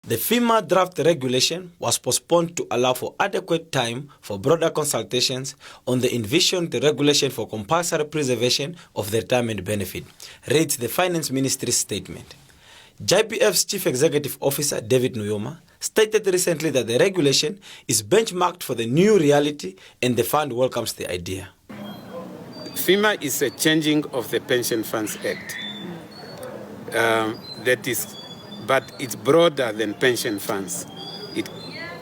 The FIMA draft regulation was postponed to allow for adequate time for broader consultations on the envisioned regulation for compulsory preservation of the retirement benefit, reads the Finance Ministry's statement. GIPF's Chief Executive Officer, David Nuyoma, stated recently that the regulation is benchmarked for the new reality and the fund welcomes the idea. FIMA is a changing of the Pension Funds Act. But it's broader than pension funds. It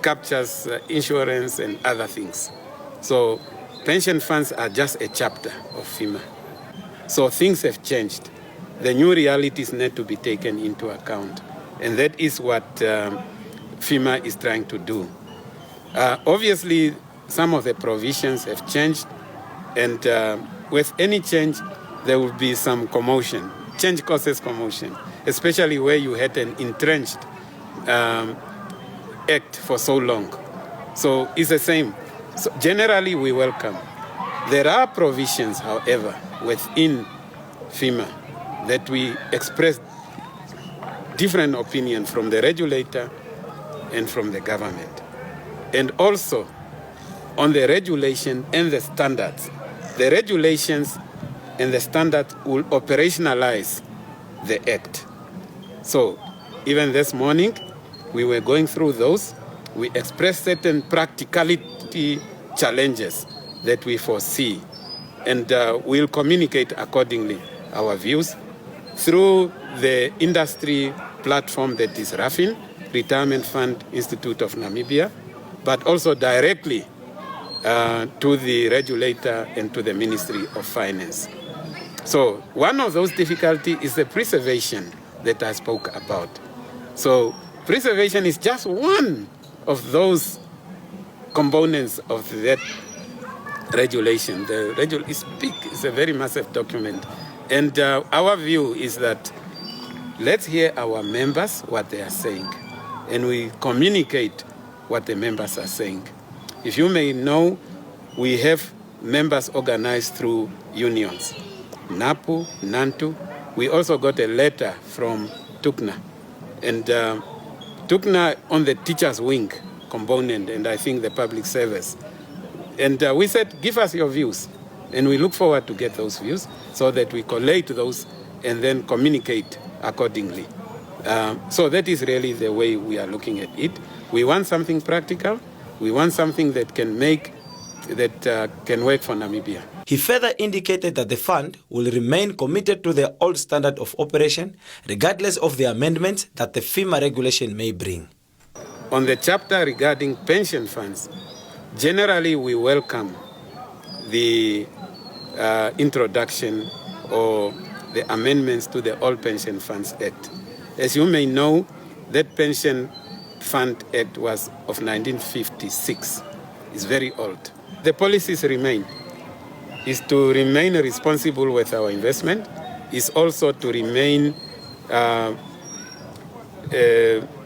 captures insurance and other things. So pension funds are just a chapter of FIMA. So things have changed. The new realities need to be taken into account. And that is what FIMA is trying to do. Obviously, some of the provisions have changed. And with any change, there will be some commotion. Change causes commotion, especially where you had an entrenched act for so long. So it's the same. So generally, we welcome. There are provisions, however, within FIMA that we express different opinion from the regulator and from the government. And also on the regulation and the standards. The regulations and the standards will operationalize the act. So even this morning, we were going through those. We expressed certain practicality challenges that we foresee. And we'll communicate accordingly our views through the industry platform that is RAFIN, Retirement Fund Institute of Namibia, but also directly to the regulator and to the Ministry of Finance. So one of those difficulties is the preservation that I spoke about. So preservation is just one of those components of that regulation. The regulation is big, it's a very massive document. And our view is that let's hear our members what they are saying, and we communicate what the members are saying. If you may know, we have members organized through unions. NAPU, NANTU. We also got a letter from TUCNA. And TUCNA on the teacher's wing component, and I think the public service. And we said, give us your views. And we look forward to get those views so that we collate those and then communicate accordingly. So that is really the way we are looking at it. We want something practical. We want something that can can work for Namibia. He further indicated that the fund will remain committed to the old standard of operation, regardless of the amendments that the FIMA regulation may bring. On the chapter regarding pension funds, generally we welcome the introduction or the amendments to the Old Pension Funds Act. As you may know, that Pension Fund Act was of 1956. It's very old. The policies remain. Is to remain responsible with our investment, is also to remain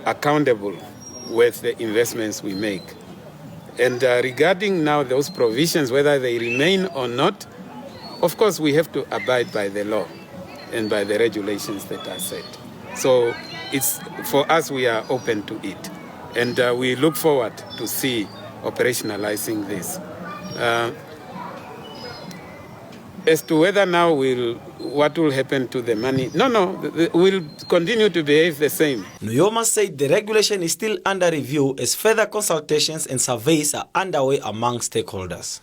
accountable with the investments we make. And regarding now those provisions, whether they remain or not, of course we have to abide by the law and by the regulations that are set. So it's for us, we are open to it. And we look forward to see operationalizing this. As to whether now what will happen to the money, we'll continue to behave the same. Nuyoma said the regulation is still under review as further consultations and surveys are underway among stakeholders.